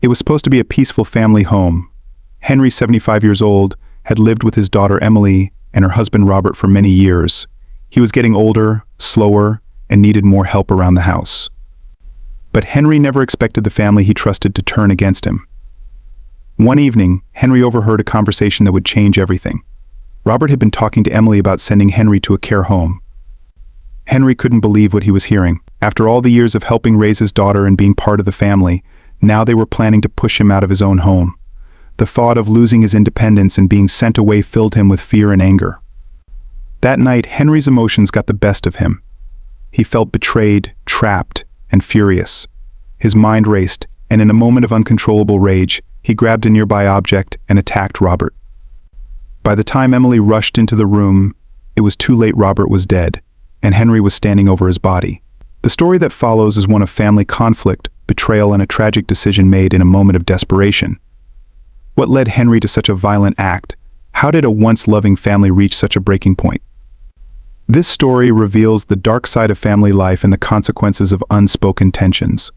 It was supposed to be a peaceful family home. Henry, 75 years old, had lived with his daughter Emily and her husband Robert for many years. He was getting older, slower, and needed more help around the house. But Henry never expected the family he trusted to turn against him. One evening, Henry overheard a conversation that would change everything. Robert had been talking to Emily about sending Henry to a care home. Henry couldn't believe what he was hearing. After all the years of helping raise his daughter and being part of the family, now they were planning to push him out of his own home. The thought of losing his independence and being sent away filled him with fear and anger. That night, Henry's emotions got the best of him. He felt betrayed, trapped, and furious. His mind raced, and in a moment of uncontrollable rage, he grabbed a nearby object and attacked Robert. By the time Emily rushed into the room, it was too late. Robert was dead, and Henry was standing over his body. The story that follows is one of family conflict, betrayal, and a tragic decision made in a moment of desperation. What led Henry to such a violent act? How did a once loving family reach such a breaking point? This story reveals the dark side of family life and the consequences of unspoken tensions.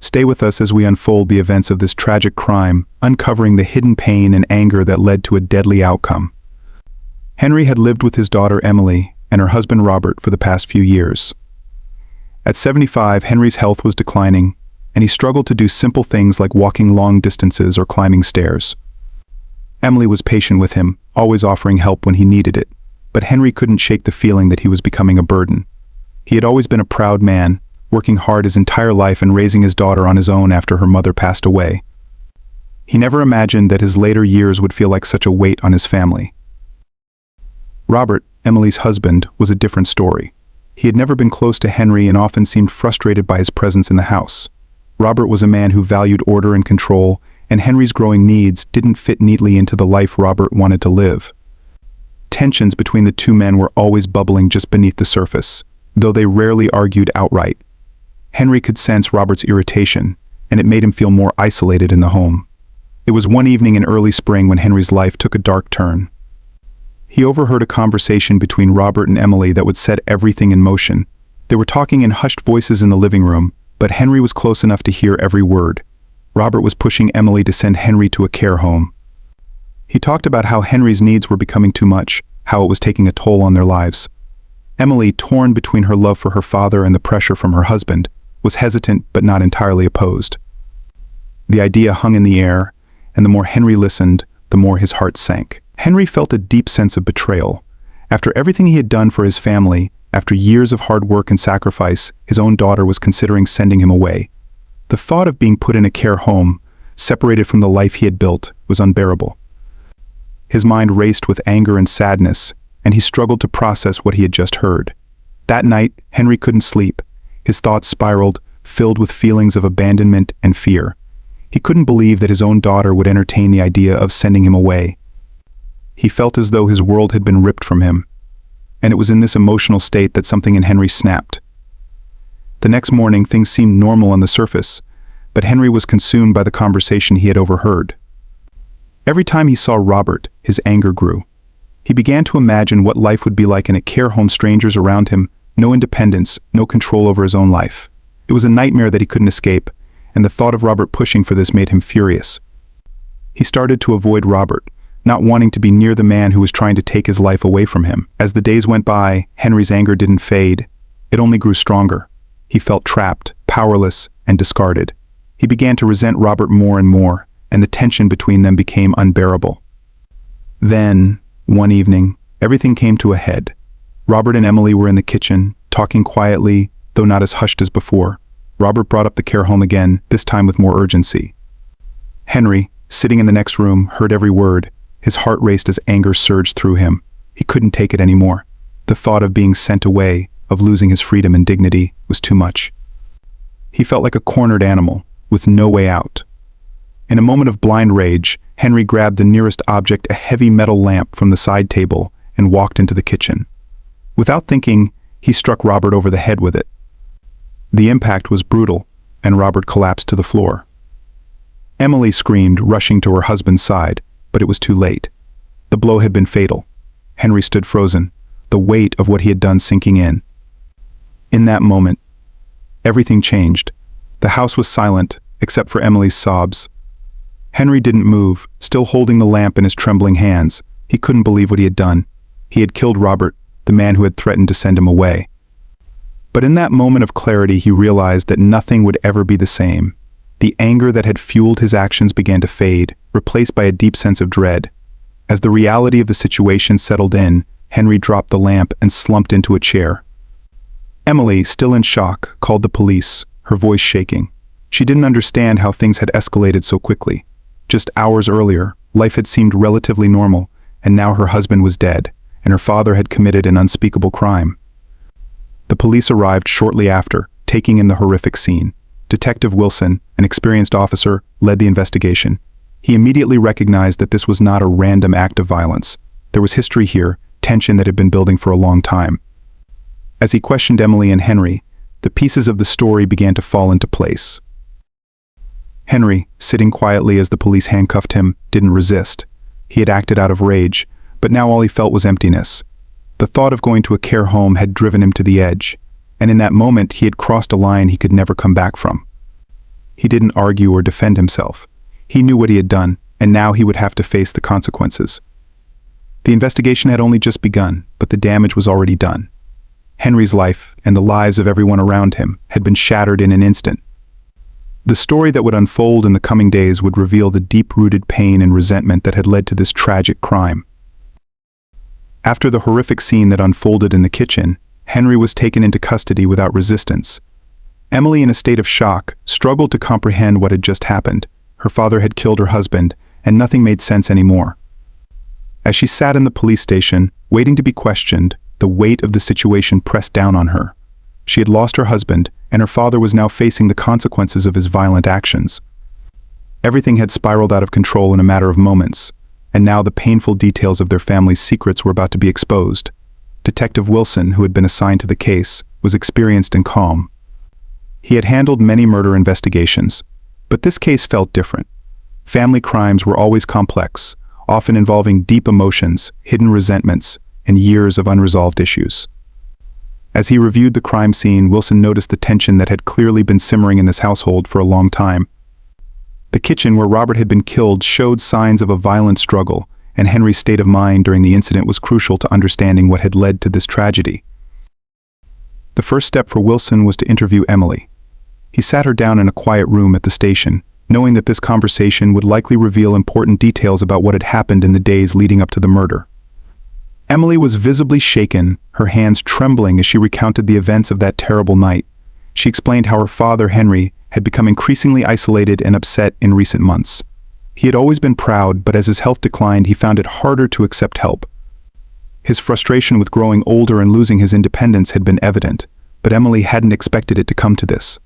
Stay with us as we unfold the events of this tragic crime, uncovering the hidden pain and anger that led to a deadly outcome. Henry had lived with his daughter Emily and her husband Robert for the past few years. At 75, Henry's health was declining, and he struggled to do simple things like walking long distances or climbing stairs. Emily was patient with him, always offering help when he needed it, but Henry couldn't shake the feeling that he was becoming a burden. He had always been a proud man, working hard his entire life and raising his daughter on his own after her mother passed away. He never imagined that his later years would feel like such a weight on his family. Robert, Emily's husband, was a different story. He had never been close to Henry and often seemed frustrated by his presence in the house. Robert was a man who valued order and control, and Henry's growing needs didn't fit neatly into the life Robert wanted to live. Tensions between the two men were always bubbling just beneath the surface, though they rarely argued outright. Henry could sense Robert's irritation, and it made him feel more isolated in the home. It was one evening in early spring when Henry's life took a dark turn. He overheard a conversation between Robert and Emily that would set everything in motion. They were talking in hushed voices in the living room, but Henry was close enough to hear every word. Robert was pushing Emily to send Henry to a care home. He talked about how Henry's needs were becoming too much, how it was taking a toll on their lives. Emily, torn between her love for her father and the pressure from her husband, was hesitant but not entirely opposed. The idea hung in the air, and the more Henry listened, the more his heart sank. Henry felt a deep sense of betrayal. After everything he had done for his family, after years of hard work and sacrifice, his own daughter was considering sending him away. The thought of being put in a care home, separated from the life he had built, was unbearable. His mind raced with anger and sadness, and he struggled to process what he had just heard. That night, Henry couldn't sleep. His thoughts spiraled, filled with feelings of abandonment and fear. He couldn't believe that his own daughter would entertain the idea of sending him away. He felt as though his world had been ripped from him, and it was in this emotional state that something in Henry snapped. The next morning, things seemed normal on the surface, but Henry was consumed by the conversation he had overheard. Every time he saw Robert, his anger grew. He began to imagine what life would be like in a care home, strangers around him, no independence, no control over his own life. It was a nightmare that he couldn't escape, and the thought of Robert pushing for this made him furious. He started to avoid Robert, not wanting to be near the man who was trying to take his life away from him. As the days went by, Henry's anger didn't fade. It only grew stronger. He felt trapped, powerless, and discarded. He began to resent Robert more and more, and the tension between them became unbearable. Then, one evening, everything came to a head. Robert and Emily were in the kitchen, talking quietly, though not as hushed as before. Robert brought up the care home again, this time with more urgency. Henry, sitting in the next room, heard every word. His heart raced as anger surged through him. He couldn't take it anymore. The thought of being sent away, of losing his freedom and dignity, was too much. He felt like a cornered animal, with no way out. In a moment of blind rage, Henry grabbed the nearest object, a heavy metal lamp, from the side table, and walked into the kitchen. Without thinking, he struck Robert over the head with it. The impact was brutal, and Robert collapsed to the floor. Emily screamed, rushing to her husband's side, but it was too late. The blow had been fatal. Henry stood frozen, the weight of what he had done sinking in. In that moment, everything changed. The house was silent, except for Emily's sobs. Henry didn't move, still holding the lamp in his trembling hands. He couldn't believe what he had done. He had killed Robert, the man who had threatened to send him away. But in that moment of clarity, he realized that nothing would ever be the same. The anger that had fueled his actions began to fade, replaced by a deep sense of dread. As the reality of the situation settled in, Henry dropped the lamp and slumped into a chair. Emily, still in shock, called the police, her voice shaking. She didn't understand how things had escalated so quickly. Just hours earlier, life had seemed relatively normal, and now her husband was dead, and her father had committed an unspeakable crime. The police arrived shortly after, taking in the horrific scene. Detective Wilson, an experienced officer, led the investigation. He immediately recognized that this was not a random act of violence. There was history here, tension that had been building for a long time. As he questioned Emily and Henry, the pieces of the story began to fall into place. Henry, sitting quietly as the police handcuffed him, didn't resist. He had acted out of rage, but now all he felt was emptiness. The thought of going to a care home had driven him to the edge, and in that moment he had crossed a line he could never come back from. He didn't argue or defend himself. He knew what he had done, and now he would have to face the consequences. The investigation had only just begun, but the damage was already done. Henry's life, and the lives of everyone around him, had been shattered in an instant. The story that would unfold in the coming days would reveal the deep-rooted pain and resentment that had led to this tragic crime. After the horrific scene that unfolded in the kitchen, Henry was taken into custody without resistance. Emily, in a state of shock, struggled to comprehend what had just happened. Her father had killed her husband, and nothing made sense anymore. As she sat in the police station, waiting to be questioned, the weight of the situation pressed down on her. She had lost her husband, and her father was now facing the consequences of his violent actions. Everything had spiraled out of control in a matter of moments, and now the painful details of their family's secrets were about to be exposed. Detective Wilson, who had been assigned to the case, was experienced and calm. He had handled many murder investigations, but this case felt different. Family crimes were always complex, often involving deep emotions, hidden resentments, and years of unresolved issues. As he reviewed the crime scene, Wilson noticed the tension that had clearly been simmering in this household for a long time. The kitchen where Robert had been killed showed signs of a violent struggle, and Henry's state of mind during the incident was crucial to understanding what had led to this tragedy. The first step for Wilson was to interview Emily. He sat her down in a quiet room at the station, knowing that this conversation would likely reveal important details about what had happened in the days leading up to the murder. Emily was visibly shaken, her hands trembling as she recounted the events of that terrible night. She explained how her father, Henry, had become increasingly isolated and upset in recent months. He had always been proud, but as his health declined, he found it harder to accept help. His frustration with growing older and losing his independence had been evident, but Emily hadn't expected it to come to this.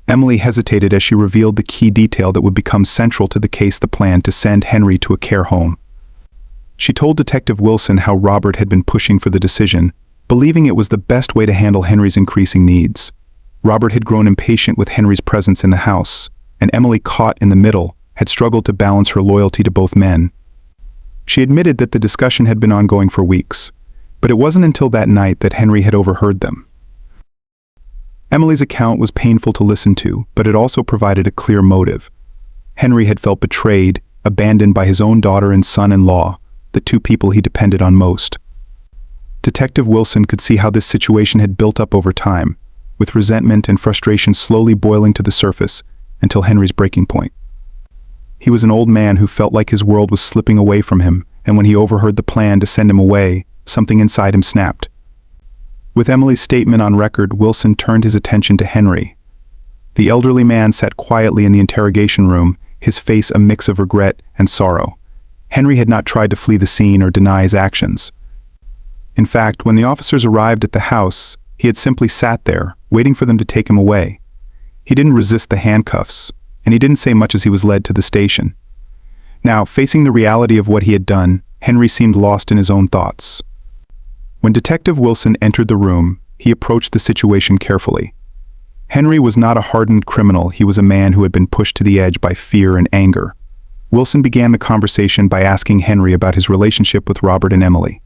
Emily hesitated as she revealed the key detail that would become central to the case: the plan to send Henry to a care home. She told Detective Wilson how Robert had been pushing for the decision, believing it was the best way to handle Henry's increasing needs. Robert had grown impatient with Henry's presence in the house, and Emily, caught in the middle, had struggled to balance her loyalty to both men. She admitted that the discussion had been ongoing for weeks, but it wasn't until that night that Henry had overheard them. Emily's account was painful to listen to, but it also provided a clear motive. Henry had felt betrayed, abandoned by his own daughter and son-in-law, the two people he depended on most. Detective Wilson could see how this situation had built up over time, with resentment and frustration slowly boiling to the surface until Henry's breaking point. He was an old man who felt like his world was slipping away from him, and when he overheard the plan to send him away, something inside him snapped. With Emily's statement on record, Wilson turned his attention to Henry. The elderly man sat quietly in the interrogation room, his face a mix of regret and sorrow. Henry had not tried to flee the scene or deny his actions. In fact, when the officers arrived at the house, he had simply sat there, waiting for them to take him away. He didn't resist the handcuffs, and he didn't say much as he was led to the station. Now, facing the reality of what he had done, Henry seemed lost in his own thoughts. When Detective Wilson entered the room, he approached the situation carefully. Henry was not a hardened criminal, he was a man who had been pushed to the edge by fear and anger. Wilson began the conversation by asking Henry about his relationship with Robert and Emily.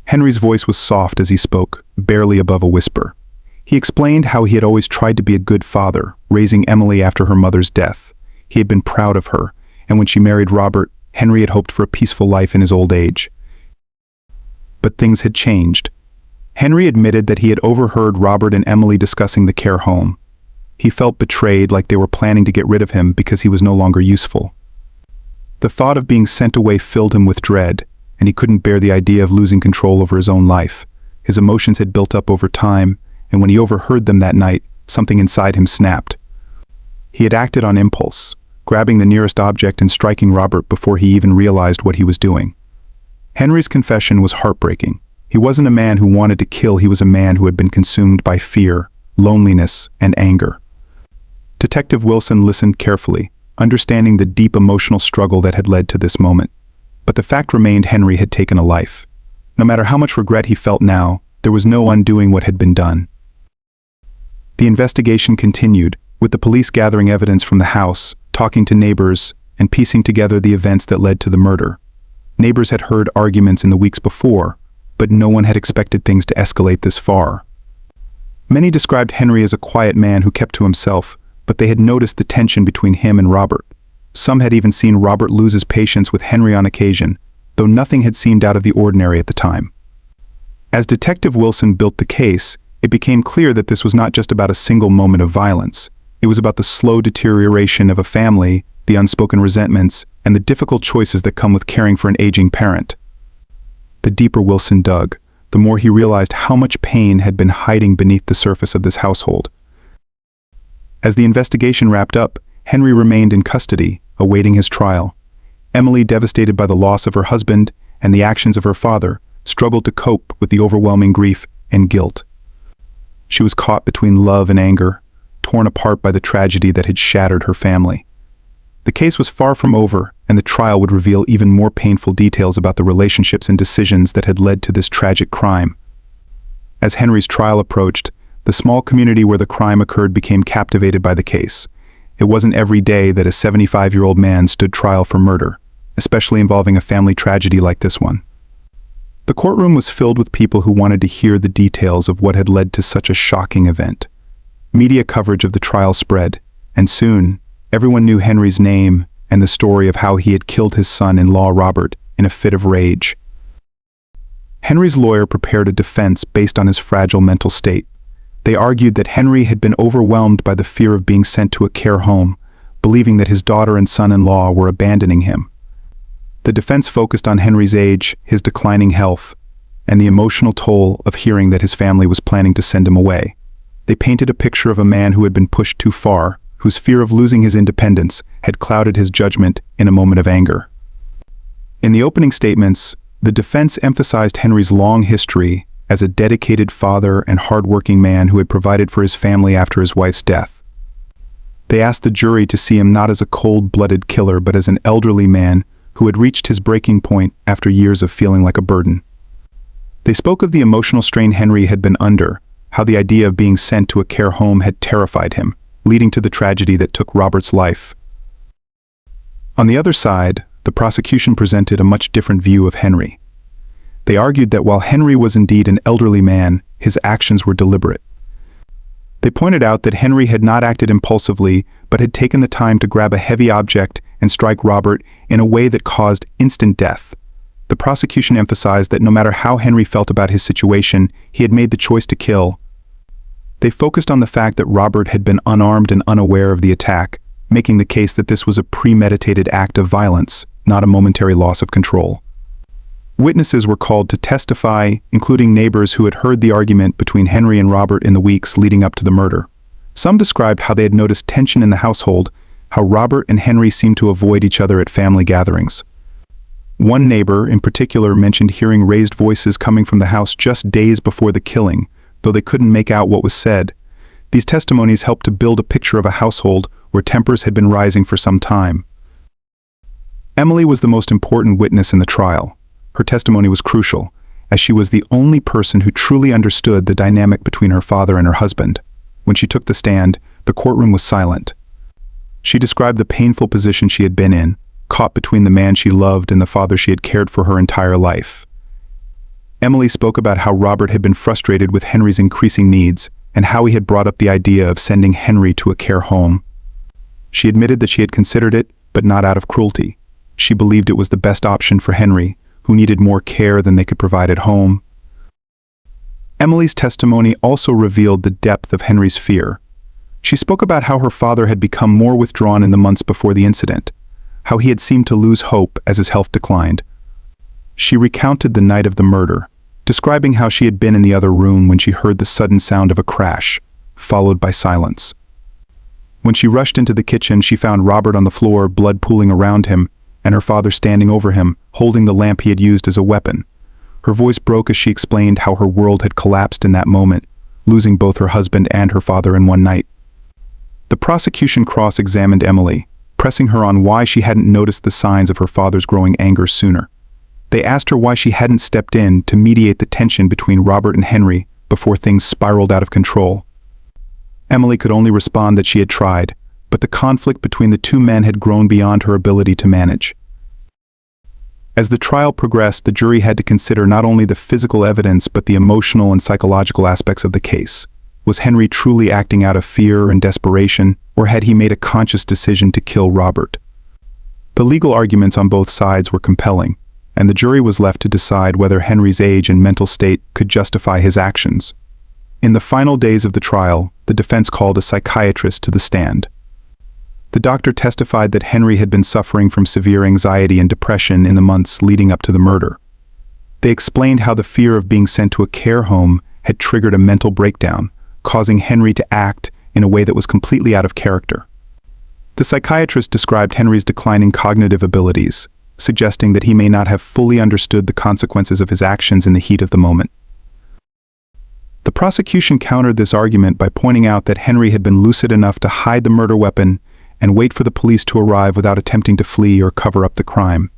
Henry's voice was soft as he spoke, barely above a whisper. He explained how he had always tried to be a good father, raising Emily after her mother's death. He had been proud of her, and when she married Robert, Henry had hoped for a peaceful life in his old age. But things had changed. Henry admitted that he had overheard Robert and Emily discussing the care home. He felt betrayed, like they were planning to get rid of him because he was no longer useful. The thought of being sent away filled him with dread, and he couldn't bear the idea of losing control over his own life. His emotions had built up over time, and when he overheard them that night, something inside him snapped. He had acted on impulse, grabbing the nearest object and striking Robert before he even realized what he was doing. Henry's confession was heartbreaking. He wasn't a man who wanted to kill, he was a man who had been consumed by fear, loneliness, and anger. Detective Wilson listened carefully, understanding the deep emotional struggle that had led to this moment. But the fact remained, Henry had taken a life. No matter how much regret he felt now, there was no undoing what had been done. The investigation continued, with the police gathering evidence from the house, talking to neighbors, and piecing together the events that led to the murder. Neighbors had heard arguments in the weeks before, but no one had expected things to escalate this far. Many described Henry as a quiet man who kept to himself, but they had noticed the tension between him and Robert. Some had even seen Robert lose his patience with Henry on occasion, though nothing had seemed out of the ordinary at the time. As Detective Wilson built the case, it became clear that this was not just about a single moment of violence. It was about the slow deterioration of a family, the unspoken resentments, and the difficult choices that come with caring for an aging parent. The deeper Wilson dug, the more he realized how much pain had been hiding beneath the surface of this household. As the investigation wrapped up, Henry remained in custody, awaiting his trial. Emily, devastated by the loss of her husband and the actions of her father, struggled to cope with the overwhelming grief and guilt. She was caught between love and anger, torn apart by the tragedy that had shattered her family. The case was far from over, and the trial would reveal even more painful details about the relationships and decisions that had led to this tragic crime. As Henry's trial approached, the small community where the crime occurred became captivated by the case. It wasn't every day that a 75-year-old man stood trial for murder, especially involving a family tragedy like this one. The courtroom was filled with people who wanted to hear the details of what had led to such a shocking event. Media coverage of the trial spread, and soon, everyone knew Henry's name and the story of how he had killed his son-in-law Robert in a fit of rage. Henry's lawyer prepared a defense based on his fragile mental state. They argued that Henry had been overwhelmed by the fear of being sent to a care home, believing that his daughter and son-in-law were abandoning him. The defense focused on Henry's age, his declining health, and the emotional toll of hearing that his family was planning to send him away. They painted a picture of a man who had been pushed too far, whose fear of losing his independence had clouded his judgment in a moment of anger. In the opening statements, the defense emphasized Henry's long history as a dedicated father and hard-working man who had provided for his family after his wife's death. They asked the jury to see him not as a cold-blooded killer but as an elderly man who had reached his breaking point after years of feeling like a burden. They spoke of the emotional strain Henry had been under, how the idea of being sent to a care home had terrified him, leading to the tragedy that took Robert's life. On the other side, the prosecution presented a much different view of Henry. They argued that while Henry was indeed an elderly man, his actions were deliberate. They pointed out that Henry had not acted impulsively, but had taken the time to grab a heavy object and strike Robert in a way that caused instant death. The prosecution emphasized that no matter how Henry felt about his situation, he had made the choice to kill. They focused on the fact that Robert had been unarmed and unaware of the attack, making the case that this was a premeditated act of violence, not a momentary loss of control. Witnesses were called to testify, including neighbors who had heard the argument between Henry and Robert in the weeks leading up to the murder. Some described how they had noticed tension in the household, how Robert and Henry seemed to avoid each other at family gatherings. One neighbor, in particular, mentioned hearing raised voices coming from the house just days before the killing, though they couldn't make out what was said. These testimonies helped to build a picture of a household where tempers had been rising for some time. Emily was the most important witness in the trial. Her testimony was crucial, as she was the only person who truly understood the dynamic between her father and her husband. When she took the stand, the courtroom was silent. She described the painful position she had been in, caught between the man she loved and the father she had cared for her entire life. Emily spoke about how Robert had been frustrated with Henry's increasing needs and how he had brought up the idea of sending Henry to a care home. She admitted that she had considered it, but not out of cruelty. She believed it was the best option for Henry, who needed more care than they could provide at home. Emily's testimony also revealed the depth of Henry's fear. She spoke about how her father had become more withdrawn in the months before the incident, how he had seemed to lose hope as his health declined. She recounted the night of the murder, describing how she had been in the other room when she heard the sudden sound of a crash, followed by silence. When she rushed into the kitchen, she found Robert on the floor, blood pooling around him, and her father standing over him, holding the lamp he had used as a weapon. Her voice broke as she explained how her world had collapsed in that moment, losing both her husband and her father in one night. The prosecution cross-examined Emily, pressing her on why she hadn't noticed the signs of her father's growing anger sooner. They asked her why she hadn't stepped in to mediate the tension between Robert and Henry before things spiraled out of control. Emily could only respond that she had tried, but the conflict between the two men had grown beyond her ability to manage. As the trial progressed, the jury had to consider not only the physical evidence but the emotional and psychological aspects of the case. Was Henry truly acting out of fear and desperation, or had he made a conscious decision to kill Robert? The legal arguments on both sides were compelling, and the jury was left to decide whether Henry's age and mental state could justify his actions. In the final days of the trial, the defense called a psychiatrist to the stand. The doctor testified that Henry had been suffering from severe anxiety and depression in the months leading up to the murder. They explained how the fear of being sent to a care home had triggered a mental breakdown, causing Henry to act in a way that was completely out of character. The psychiatrist described Henry's declining cognitive abilities, suggesting that he may not have fully understood the consequences of his actions in the heat of the moment. The prosecution countered this argument by pointing out that Henry had been lucid enough to hide the murder weapon and wait for the police to arrive without attempting to flee or cover up the crime.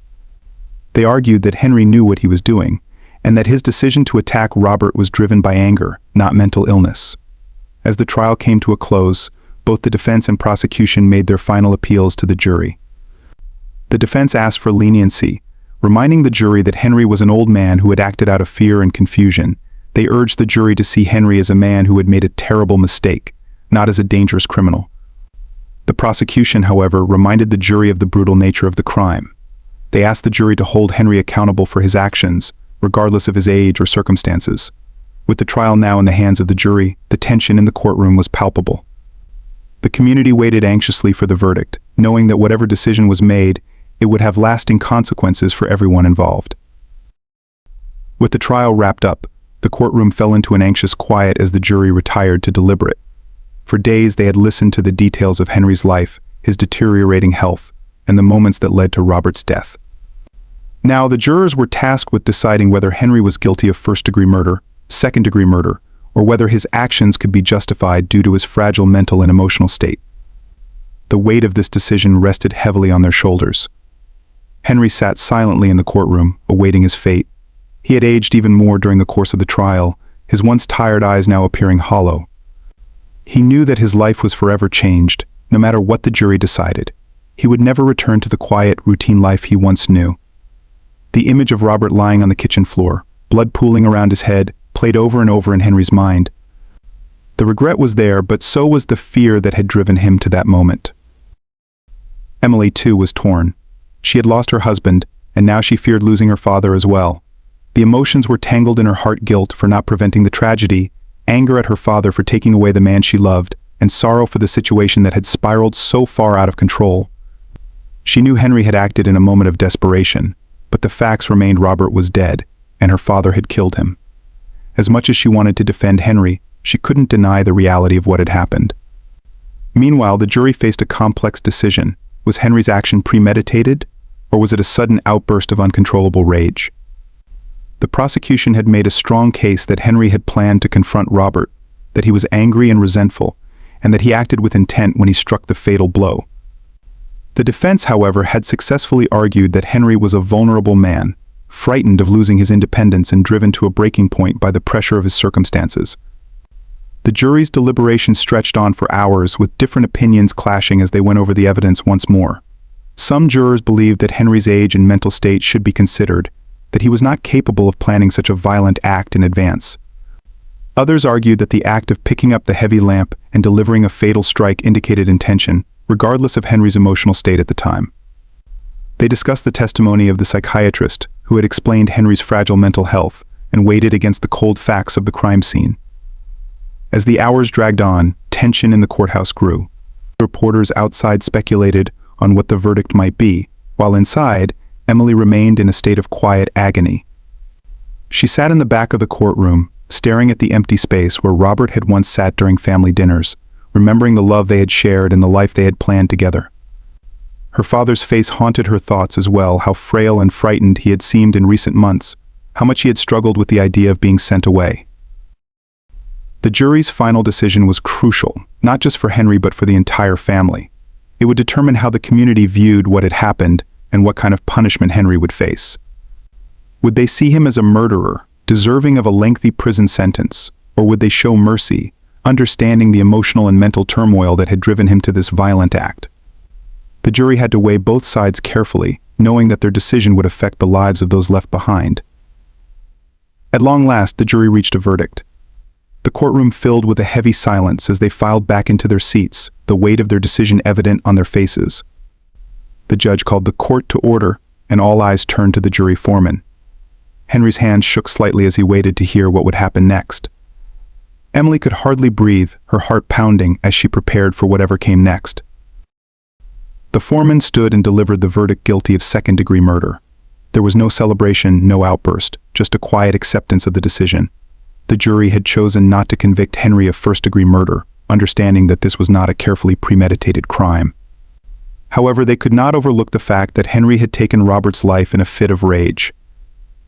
They argued that Henry knew what he was doing, and that his decision to attack Robert was driven by anger, not mental illness. As the trial came to a close, both the defense and prosecution made their final appeals to the jury. The defense asked for leniency, reminding the jury that Henry was an old man who had acted out of fear and confusion. They urged the jury to see Henry as a man who had made a terrible mistake, not as a dangerous criminal. The prosecution, however, reminded the jury of the brutal nature of the crime. They asked the jury to hold Henry accountable for his actions, regardless of his age or circumstances. With the trial now in the hands of the jury, the tension in the courtroom was palpable. The community waited anxiously for the verdict, knowing that whatever decision was made, it would have lasting consequences for everyone involved. With the trial wrapped up, the courtroom fell into an anxious quiet as the jury retired to deliberate. For days they had listened to the details of Henry's life, his deteriorating health, and the moments that led to Robert's death. Now the jurors were tasked with deciding whether Henry was guilty of first-degree murder, second-degree murder, or whether his actions could be justified due to his fragile mental and emotional state. The weight of this decision rested heavily on their shoulders. Henry sat silently in the courtroom, awaiting his fate. He had aged even more during the course of the trial, his once tired eyes now appearing hollow. He knew that his life was forever changed, no matter what the jury decided. He would never return to the quiet, routine life he once knew. The image of Robert lying on the kitchen floor, blood pooling around his head, played over and over in Henry's mind. The regret was there, but so was the fear that had driven him to that moment. Emily, too, was torn. She had lost her husband, and now she feared losing her father as well. The emotions were tangled in her heart: guilt for not preventing the tragedy, anger at her father for taking away the man she loved, and sorrow for the situation that had spiraled so far out of control. She knew Henry had acted in a moment of desperation, but the facts remained: Robert was dead, and her father had killed him. As much as she wanted to defend Henry, she couldn't deny the reality of what had happened. Meanwhile, the jury faced a complex decision. Was Henry's action premeditated, or was it a sudden outburst of uncontrollable rage? The prosecution had made a strong case that Henry had planned to confront Robert, that he was angry and resentful, and that he acted with intent when he struck the fatal blow. The defense, however, had successfully argued that Henry was a vulnerable man, frightened of losing his independence and driven to a breaking point by the pressure of his circumstances. The jury's deliberations stretched on for hours, with different opinions clashing as they went over the evidence once more. Some jurors believed that Henry's age and mental state should be considered, that he was not capable of planning such a violent act in advance. Others argued that the act of picking up the heavy lamp and delivering a fatal strike indicated intention, regardless of Henry's emotional state at the time. They discussed the testimony of the psychiatrist who had explained Henry's fragile mental health and weighed it against the cold facts of the crime scene. As the hours dragged on, tension in the courthouse grew. Reporters outside speculated on what the verdict might be, while inside, Emily remained in a state of quiet agony. She sat in the back of the courtroom, staring at the empty space where Robert had once sat during family dinners, remembering the love they had shared and the life they had planned together. Her father's face haunted her thoughts as well, how frail and frightened he had seemed in recent months, how much he had struggled with the idea of being sent away. The jury's final decision was crucial, not just for Henry but for the entire family. It would determine how the community viewed what had happened and what kind of punishment Henry would face. Would they see him as a murderer, deserving of a lengthy prison sentence, or would they show mercy, understanding the emotional and mental turmoil that had driven him to this violent act? The jury had to weigh both sides carefully, knowing that their decision would affect the lives of those left behind. At long last, the jury reached a verdict. The courtroom filled with a heavy silence as they filed back into their seats, the weight of their decision evident on their faces. The judge called the court to order, and all eyes turned to the jury foreman. Henry's hand shook slightly as he waited to hear what would happen next. Emily could hardly breathe, her heart pounding as she prepared for whatever came next. The foreman stood and delivered the verdict guilty of second-degree murder. There was no celebration, no outburst, just a quiet acceptance of the decision. The jury had chosen not to convict Henry of first-degree murder, understanding that this was not a carefully premeditated crime. However, they could not overlook the fact that Henry had taken Robert's life in a fit of rage.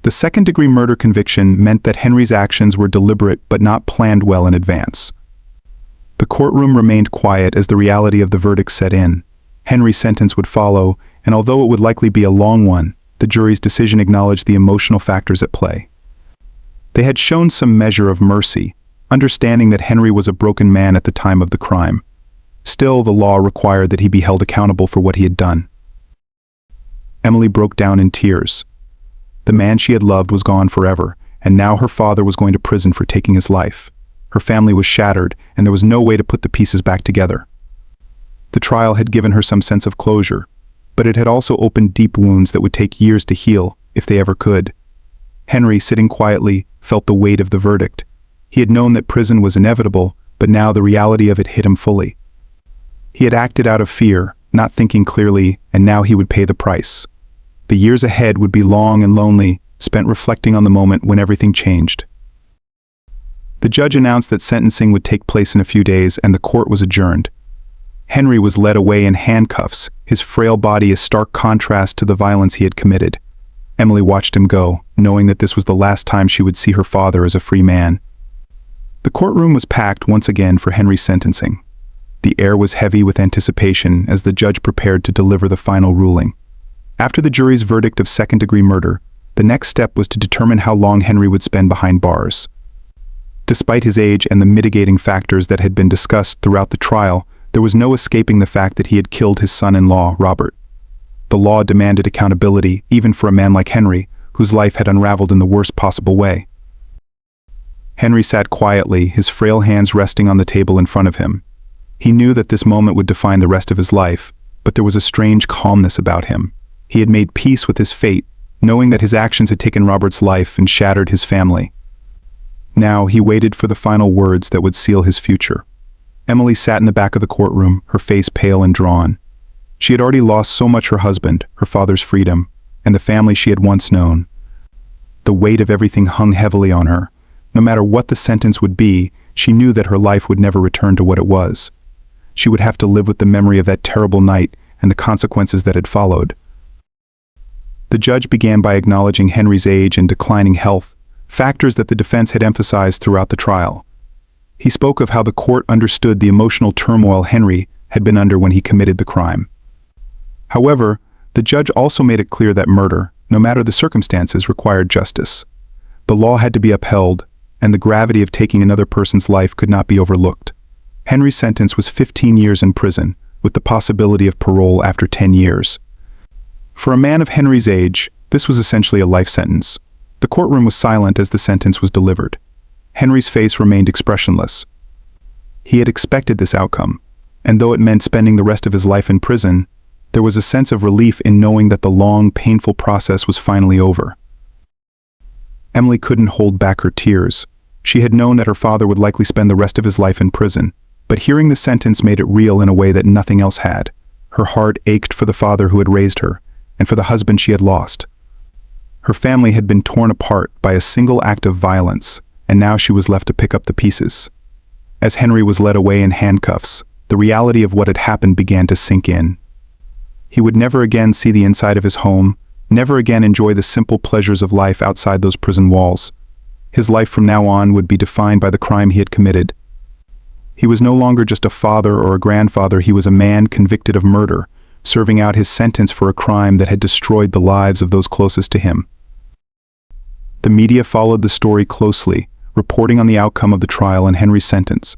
The second-degree murder conviction meant that Henry's actions were deliberate but not planned well in advance. The courtroom remained quiet as the reality of the verdict set in. Henry's sentence would follow, and although it would likely be a long one, the jury's decision acknowledged the emotional factors at play. They had shown some measure of mercy, understanding that Henry was a broken man at the time of the crime. Still, the law required that he be held accountable for what he had done. Emily broke down in tears. The man she had loved was gone forever, and now her father was going to prison for taking his life. Her family was shattered, and there was no way to put the pieces back together. The trial had given her some sense of closure, but it had also opened deep wounds that would take years to heal, if they ever could. Henry, sitting quietly, felt the weight of the verdict. He had known that prison was inevitable, but now the reality of it hit him fully. He had acted out of fear, not thinking clearly, and now he would pay the price. The years ahead would be long and lonely, spent reflecting on the moment when everything changed. The judge announced that sentencing would take place in a few days, and the court was adjourned. Henry was led away in handcuffs, his frail body a stark contrast to the violence he had committed. Emily watched him go, knowing that this was the last time she would see her father as a free man. The courtroom was packed once again for Henry's sentencing. The air was heavy with anticipation as the judge prepared to deliver the final ruling. After the jury's verdict of second-degree murder, the next step was to determine how long Henry would spend behind bars. Despite his age and the mitigating factors that had been discussed throughout the trial, there was no escaping the fact that he had killed his son-in-law, Robert. The law demanded accountability, even for a man like Henry, whose life had unraveled in the worst possible way. Henry sat quietly, his frail hands resting on the table in front of him. He knew that this moment would define the rest of his life, but there was a strange calmness about him. He had made peace with his fate, knowing that his actions had taken Robert's life and shattered his family. Now he waited for the final words that would seal his future. Emily sat in the back of the courtroom, her face pale and drawn. She had already lost so much: her husband, her father's freedom, and the family she had once known. The weight of everything hung heavily on her. No matter what the sentence would be, she knew that her life would never return to what it was. She would have to live with the memory of that terrible night and the consequences that had followed. The judge began by acknowledging Henry's age and declining health, factors that the defense had emphasized throughout the trial. He spoke of how the court understood the emotional turmoil Henry had been under when he committed the crime. However, the judge also made it clear that murder, no matter the circumstances, required justice. The law had to be upheld, and the gravity of taking another person's life could not be overlooked. Henry's sentence was 15 years in prison, with the possibility of parole after 10 years. For a man of Henry's age, this was essentially a life sentence. The courtroom was silent as the sentence was delivered. Henry's face remained expressionless. He had expected this outcome, and though it meant spending the rest of his life in prison, There was a sense of relief in knowing that the long, painful process was finally over. Emily couldn't hold back her tears. She had known that her father would likely spend the rest of his life in prison, but hearing the sentence made it real in a way that nothing else had. Her heart ached for the father who had raised her, and for the husband she had lost. Her family had been torn apart by a single act of violence, and now she was left to pick up the pieces. As Henry was led away in handcuffs, the reality of what had happened began to sink in. He would never again see the inside of his home, never again enjoy the simple pleasures of life outside those prison walls. His life from now on would be defined by the crime he had committed. He was no longer just a father or a grandfather, he was a man convicted of murder, serving out his sentence for a crime that had destroyed the lives of those closest to him. The media followed the story closely, reporting on the outcome of the trial and Henry's sentence.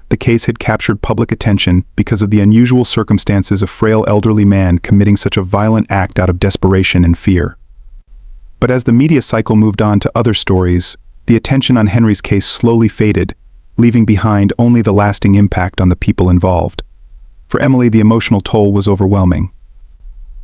The case had captured public attention because of the unusual circumstances of a frail elderly man committing such a violent act out of desperation and fear. But as the media cycle moved on to other stories, the attention on Henry's case slowly faded, leaving behind only the lasting impact on the people involved. For Emily, the emotional toll was overwhelming.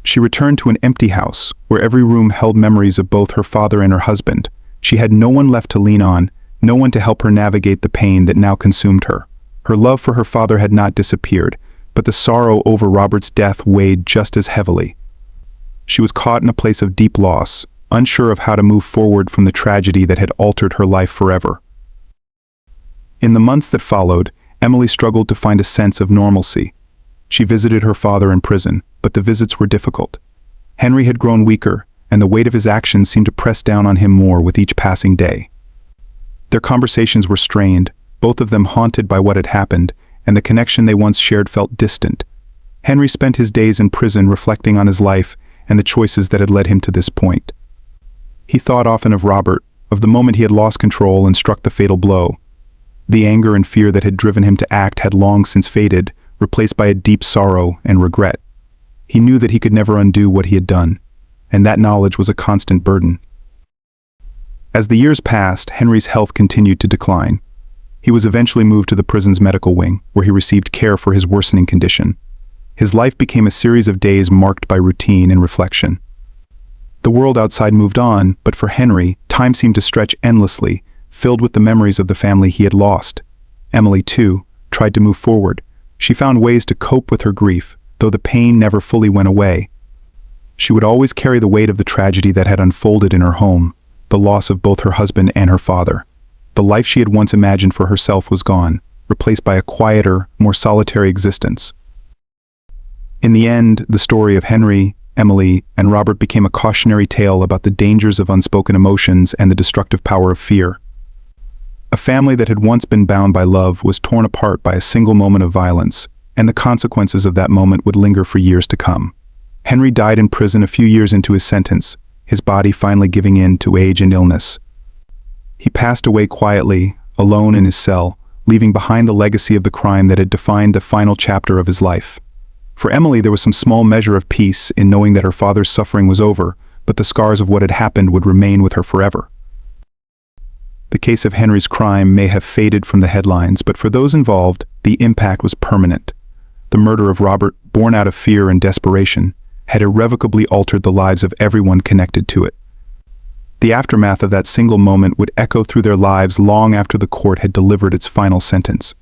She returned to an empty house, where every room held memories of both her father and her husband. She had no one left to lean on, no one to help her navigate the pain that now consumed her. Her love for her father had not disappeared, but the sorrow over Robert's death weighed just as heavily. She was caught in a place of deep loss, unsure of how to move forward from the tragedy that had altered her life forever. In the months that followed, Emily struggled to find a sense of normalcy. She visited her father in prison, but the visits were difficult. Henry had grown weaker, and the weight of his actions seemed to press down on him more with each passing day. Their conversations were strained, both of them haunted by what had happened, and the connection they once shared felt distant. Henry spent his days in prison reflecting on his life and the choices that had led him to this point. He thought often of Robert, of the moment he had lost control and struck the fatal blow. The anger and fear that had driven him to act had long since faded, replaced by a deep sorrow and regret. He knew that he could never undo what he had done, and that knowledge was a constant burden. As the years passed, Henry's health continued to decline. He was eventually moved to the prison's medical wing, where he received care for his worsening condition. His life became a series of days marked by routine and reflection. The world outside moved on, but for Henry, time seemed to stretch endlessly, filled with the memories of the family he had lost. Emily, too, tried to move forward. She found ways to cope with her grief, though the pain never fully went away. She would always carry the weight of the tragedy that had unfolded in her home, the loss of both her husband and her father. The life she had once imagined for herself was gone, replaced by a quieter, more solitary existence. In the end, the story of Henry, Emily, and Robert became a cautionary tale about the dangers of unspoken emotions and the destructive power of fear. A family that had once been bound by love was torn apart by a single moment of violence, and the consequences of that moment would linger for years to come. Henry died in prison a few years into his sentence, his body finally giving in to age and illness. He passed away quietly, alone in his cell, leaving behind the legacy of the crime that had defined the final chapter of his life. For Emily, there was some small measure of peace in knowing that her father's suffering was over, but the scars of what had happened would remain with her forever. The case of Henry's crime may have faded from the headlines, but for those involved, the impact was permanent. The murder of Robert, born out of fear and desperation, had irrevocably altered the lives of everyone connected to it. The aftermath of that single moment would echo through their lives long after the court had delivered its final sentence.